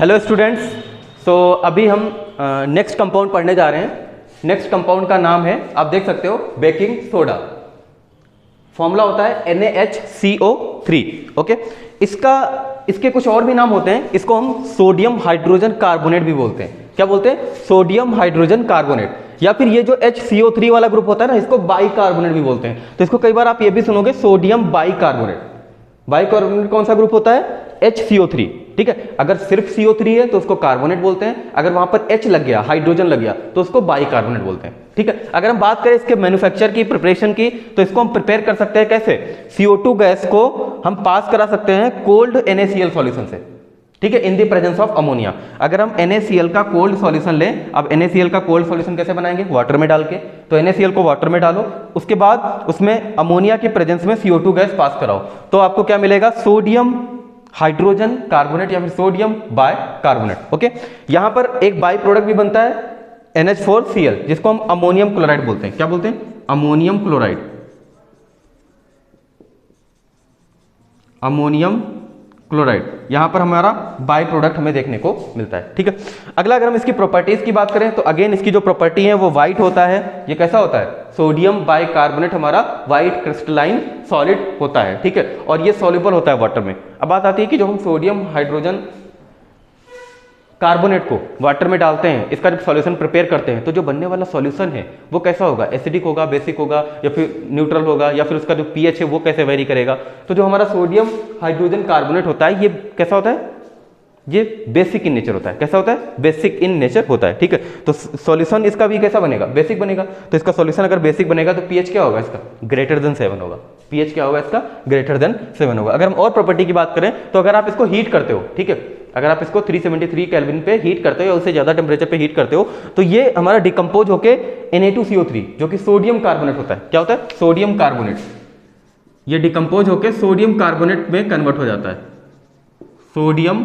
Hello students. सो अभी हम next compound पढ़ने जा रहे हैं। नेक्स्ट कंपाउंड का नाम है, आप देख सकते हो, बेकिंग सोडा। फॉर्मूला होता है NaHCO3। ओके, इसके कुछ और भी नाम होते हैं। इसको हम सोडियम हाइड्रोजन कार्बोनेट भी बोलते हैं। क्या बोलते हैं? Sodium hydrogen carbonate. या फिर ये जो HCO3 वाला ग्रुप होता है ना, इसको बाइकार्बोनेट भी बोलते हैं। तो इसको कई बार आप ये भी सुनोगे, सोडियम बाइकार्बोनेट। बाइकार्बोनेट कौन सा ग्रुप होता है? HCO3। ठीक है, अगर सिर्फ CO3 है तो उसको कार्बोनेट बोलते हैं। अगर वहां पर H लग गया, हाइड्रोजन लग गया, तो उसको बाइकार्बोनेट बोलते हैं। ठीक है, अगर हम बात करें इसके मैन्युफैक्चर की, प्रिपरेशन की, तो इसको हम प्रिपेयर कर सकते हैं कैसे? CO2 गैस को हम पास करा सकते हैं कोल्ड NaCl सॉल्यूशन से। ठीक है, in the presence of ammonia. अगर हम NaCl का कोल्ड सॉल्यूशन लें, अब NaCl का कोल्ड सॉल्यूशन कैसे बनाएंगे? वाटर में डाल के। तो NaCl को वाटर में डालो, उसके बाद उसमें अमोनिया के प्रेजेंस में CO2 गैस पास कराओ, तो आपको क्या मिलेगा? सोडियम हाइड्रोजन कार्बोनेट या फिर सोडियम बाइकार्बोनेट। ओके, यहां पर एक बाई प्रोडक्ट भी बनता है NH4Cl, जिसको हम अमोनियम क्लोराइड बोलते हैं। क्या बोलते हैं? Ammonium chloride. अमोनियम क्लोराइड यहां पर हमारा बाई प्रोडक्ट हमें देखने को मिलता है। ठीक है, अगला अगर हम इसकी प्रॉपर्टीज की बात करें तो अगेन इसकी जो प्रॉपर्टी है वो व्हाइट होता है। ये कैसा होता है? सोडियम बाइकार्बोनेट हमारा व्हाइट क्रिस्टलाइन सॉलिड होता है। ठीक है, और ये सॉल्युबल होता है वाटर में। अब बात आती है कि जो हम सोडियम हाइड्रोजन कार्बोनेट को वाटर में डालते हैं, इसका जब सॉल्यूशन प्रिपेयर करते हैं, तो जो बनने वाला सॉल्यूशन है वो कैसा होगा? एसिडिक होगा, बेसिक होगा, या फिर न्यूट्रल होगा, या फिर उसका जो pH है वो कैसे वेरी करेगा? तो जो हमारा सोडियम हाइड्रोजन कार्बोनेट होता है, ये कैसा होता है? ये बेसिक इन नेचर होता है। कैसा होता है? बेसिक इन नेचर होता है। ठीक है, तो सॉल्यूशन इसका भी कैसा बनेगा? बेसिक बनेगा। तो इसका सॉल्यूशन अगर बेसिक बनेगा तो pH क्या होगा इसका? ग्रेटर देन 7 होगा। pH क्या होगा इसका? ग्रेटर देन 7 होगा। अगर हम और प्रॉपर्टी की बात करें तो अगर आप इसको हीट करते हो, ठीक है, अगर आप इसको 373 केल्विन पे हीट करते हो या उससे ज्यादा टेम्परेचर पे हीट करते हो, तो ये हमारा डिकम्पोज होके Na2CO3 जो कि सोडियम कार्बोनेट होता है। क्या होता है? Sodium carbonate. ये डिकम्पोज होके सोडियम कार्बोनेट में कन्वर्ट हो जाता है। सोडियम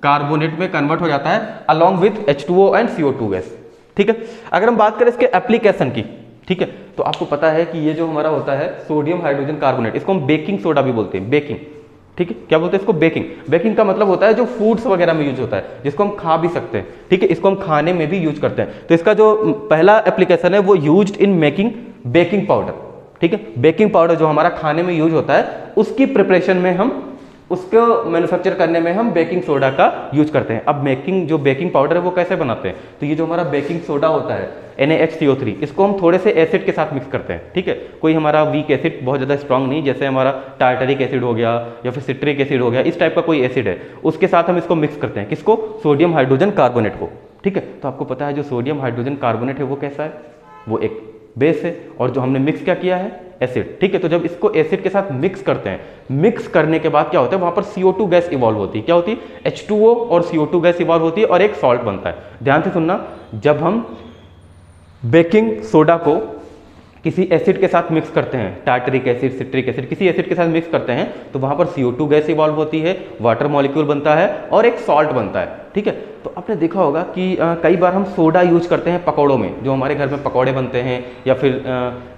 कार्बोनेट में कन्वर्ट हो जाता है along with H2O and CO2 gas. ठीक है, अगर हम बात करें इसके एप्लीकेशन की, ठीक है, तो आपको पता है कि ये जो हमारा होता है सोडियम हाइड्रोजन कार्बोनेट, इसको हम बेकिंग सोडा भी बोलते हैं। बेकिंग, ठीक है, क्या बोलते हैं इसको? बेकिंग। बेकिंग का मतलब होता है जो फूड्स वगैरह में यूज होता है, जिसको हम खा भी सकते हैं। ठीक है, इसको हम खाने में भी यूज करते हैं। तो इसका जो पहला एप्लीकेशन है वो used in making baking powder. ठीक है, बेकिंग पाउडर जो हमारा खाने में यूज होता है, उसकी प्रिपरेशन में हम, उसको मैन्युफैक्चर करने में हम बेकिंग सोडा का यूज करते हैं। अब जो बेकिंग पाउडर है वो कैसे बनाते हैं? तो ये जो हमारा बेकिंग सोडा होता है NaHCO3, इसको हम थोड़े से एसिड के साथ मिक्स करते हैं। ठीक है, कोई हमारा वीक एसिड, बहुत ज़्यादा स्ट्रांग नहीं, जैसे हमारा टार्टरिक एसिड हो गया या फिर सिट्रिक एसिड हो गया, इस टाइप का कोई एसिड है, उसके साथ हम इसको मिक्स करते हैं। किसको? सोडियम हाइड्रोजन कार्बोनेट को। ठीक है, तो आपको पता है जो सोडियम हाइड्रोजन कार्बोनेट है वो कैसा है? वो एक बेस है, और जो हमने मिक्स क्या किया है? एसिड। ठीक है, तो जब इसको एसिड के साथ मिक्स करते हैं, मिक्स करने के बाद क्या होता है? वहां पर CO2 गैस इवॉल्व होती है। क्या होती है? H2O और CO2 गैस इवॉल्व होती है और एक सॉल्ट बनता है। ध्यान से सुनना, जब हम बेकिंग सोडा को किसी एसिड के साथ मिक्स करते हैं, टार्टरिक एसिड, सिट्रिक एसिड, किसी एसिड के साथ मिक्स करते हैं, तो वहां पर CO2 गैस इवॉल्व होती है, वाटर मॉलिक्यूल बनता है और एक सॉल्ट बनता है। ठीक है, तो आपने देखा होगा कि कई बार हम सोडा यूज करते हैं पकौड़ों में, जो हमारे घर में पकौड़े बनते हैं, या फिर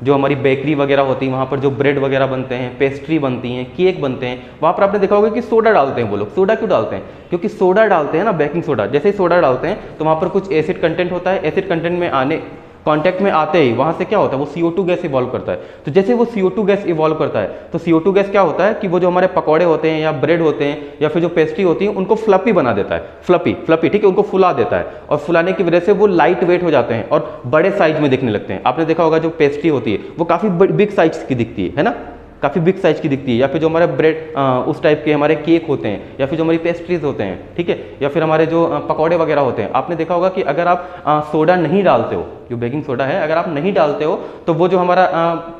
जो हमारी बेकरी वगैरह होती है, वहाँ पर जो ब्रेड वगैरह बनते हैं, पेस्ट्री बनती हैं, केक बनते हैं, वहाँ पर आपने देखा होगा कि सोडा डालते हैं वो लोग। सोडा क्यों डालते हैं? क्योंकि सोडा डालते हैं ना, बेकिंग सोडा, जैसे ही सोडा डालते हैं तो वहाँ पर कुछ एसिड कंटेंट होता है। एसिड कंटेंट में आने कांटेक्ट में आते ही वहां से क्या होता है? वो CO2 गैस इवॉल्व करता है। तो जैसे वो CO2 गैस इवॉल्व करता है, तो CO2 गैस क्या होता है कि वो जो हमारे पकौड़े होते हैं या ब्रेड होते हैं या फिर जो पेस्ट्री होती है, उनको फ्लफी बना देता है। फ्लफी, ठीक है, उनको फुला देता है, और फुलाने की वजह से वो लाइट वेट हो जाते हैं और बड़े साइज में दिखने लगते हैं। आपने देखा होगा जो पेस्ट्री होती है वो काफी बिग साइज की दिखती है ना, काफ़ी बिग साइज की दिखती है। या फिर जो हमारे ब्रेड उस टाइप के हमारे केक होते हैं, या फिर जो हमारी पेस्ट्रीज होते हैं, ठीक है, या फिर हमारे जो पकौड़े वगैरह होते हैं, आपने देखा होगा कि अगर आप सोडा नहीं डालते हो, जो बेकिंग सोडा है, अगर आप नहीं डालते हो, तो वो जो हमारा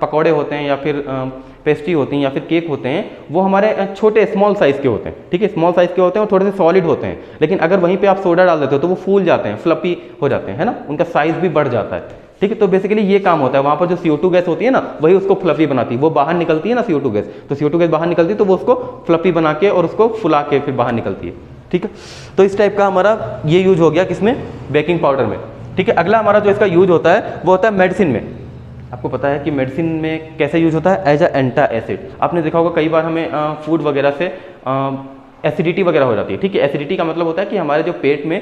पकौड़े होते हैं या फिर पेस्ट्री होती हैं या फिर केक होते हैं, वो हमारे छोटे स्मॉल साइज़ के होते हैं। ठीक है, स्मॉल साइज़ के होते हैं और थोड़े से सॉलिड होते हैं। लेकिन अगर वहीं पे आप सोडा डाल देते हो तो वो फूल जाते हैं, फ्लपी हो जाते हैं, है ना, उनका साइज़ भी बढ़ जाता है। ठीक है, तो बेसिकली ये काम होता है। वहाँ पर जो CO2 गैस होती है ना, वही उसको फ्लफी बनाती है। वो बाहर निकलती है ना CO2 गैस, तो CO2 गैस बाहर निकलती है तो वो उसको फ्लफी बना के और उसको फुला के फिर बाहर निकलती है। ठीक है, तो इस टाइप का हमारा ये यूज हो गया किसमें? बेकिंग पाउडर में। ठीक है, अगला हमारा जो इसका यूज होता है वो होता है मेडिसिन में। आपको पता है कि मेडिसिन में कैसे यूज होता है? As a antacid. आपने देखा होगा कई बार हमें फूड वगैरह से एसिडिटी वगैरह हो जाती है, ठीक है। एसिडिटी का मतलब होता है कि हमारे जो पेट में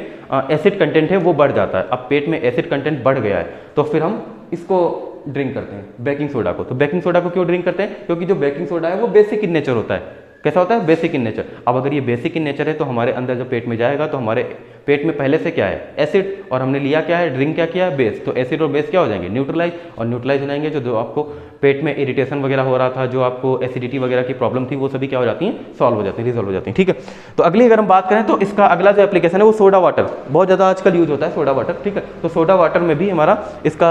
एसिड कंटेंट है वो बढ़ जाता है। अब पेट में एसिड कंटेंट बढ़ गया है तो फिर हम इसको ड्रिंक करते हैं, बेकिंग सोडा को। तो बेकिंग सोडा को क्यों ड्रिंक करते हैं? क्योंकि जो बेकिंग सोडा है वो बेसिक इन नेचर होता है। कैसा होता है? Basic in nature. अब अगर ये बेसिक इन नेचर है तो हमारे अंदर जो पेट में जाएगा तो हमारे पेट में पहले से क्या है? एसिड, और हमने लिया क्या है? ड्रिंक क्या किया है? बेस। तो एसिड और बेस क्या हो जाएंगे? न्यूट्रलाइज, और न्यूट्रलाइज हो जाएंगे जो आपको पेट में इरिटेशन वगैरह हो रहा था, जो आपको एसिडिटी वगैरह की प्रॉब्लम थी, वो सभी क्या हो जाती हैं? सॉल्व हो जाती हैं, रिजॉल्व हो जाती हैं, ठीक है। तो अगली अगर हम बात करें तो इसका अगला जो एप्लीकेशन है वो सोडा वाटर, बहुत ज़्यादा आजकल यूज होता है सोडा वाटर, ठीक है। तो सोडा वाटर में भी हमारा इसका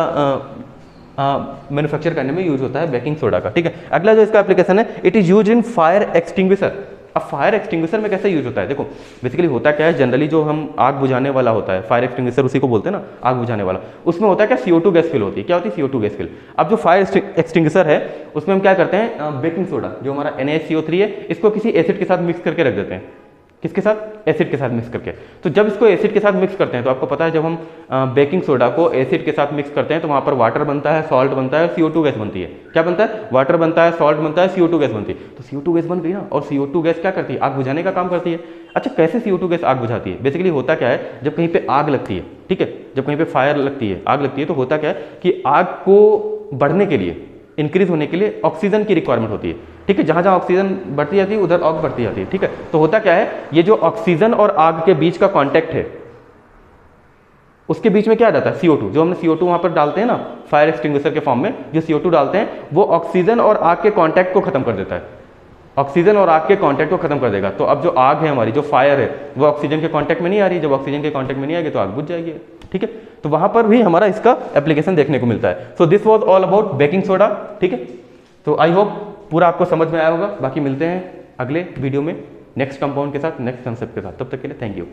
मैन्युफैक्चर करने में यूज होता है बेकिंग सोडा का, ठीक है। अगला जो इसका एप्लीकेशन है, it is use in fire extinguisher. अब फायर एक्सटिंग्विशर में कैसे यूज होता है? देखो बेसिकली होता क्या है, जनरली जो हम आग बुझाने वाला होता है, फायर एक्सटिंग्विशर उसी को बोलते हैं ना, आग बुझाने वाला, उसमें होता है क्या? CO2 गैस फिल होती है। क्या होती है? CO2 gas fill. अब जो फायर एक्सटिंग्विशर है उसमें हम क्या करते हैं? बेकिंग सोडा जो हमारा NaCO3 है, इसको किसी एसिड के साथ मिक्स करके रख देते हैं। किसके साथ? एसिड के साथ मिक्स करके। तो जब इसको एसिड के साथ मिक्स करते हैं तो आपको पता है जब हम बेकिंग सोडा को एसिड के साथ मिक्स करते हैं तो वहाँ पर वाटर बनता है, सॉल्ट बनता है, CO2 गैस बनती है। क्या बनता है? वाटर बनता है, सॉल्ट बनता है, CO2 गैस बनती है। तो CO2 गैस बन गई ना, और CO2 गैस क्या करती है? आग बुझाने का काम करती है। अच्छा, कैसे CO2 गैस आग बुझाती है? बेसिकली होता क्या है, जब कहीं पे आग लगती है, ठीक है, जब कहीं पे फायर लगती है, आग लगती है, तो होता क्या है कि आग को बढ़ने के लिए, इंक्रीज होने के लिए ऑक्सीजन की रिक्वायरमेंट होती है, ठीक है। जहां जहां ऑक्सीजन बढ़ती जाती है उधर आग बढ़ती जाती है, ठीक है। तो होता क्या है, ये जो ऑक्सीजन और आग के बीच का कांटेक्ट है उसके बीच में क्या आ जाता है? CO2। जो हमने CO2 वहां पर डालते हैं ना फायर एक्सटिंग्विशर के फॉर्म में, जो CO2 डालते हैं वो ऑक्सीजन और आग के कॉन्टैक्ट को खत्म कर देता है, ऑक्सीजन और आग के कांटेक्ट को खत्म कर देगा। तो अब जो आग है हमारी, जो फायर है, वो ऑक्सीजन के कांटेक्ट में नहीं आ रही। जब ऑक्सीजन के कांटेक्ट में नहीं आएगी तो आग बुझ जाएगी, ठीक है। तो वहां पर भी हमारा इसका एप्लीकेशन देखने को मिलता है। So this was all about baking soda, ठीक है। तो आई होप पूरा आपको समझ में आया होगा। बाकी मिलते हैं अगले वीडियो में नेक्स्ट कंपाउंड के साथ, नेक्स्ट कंसेप्ट के साथ। तब तक के लिए थैंक यू।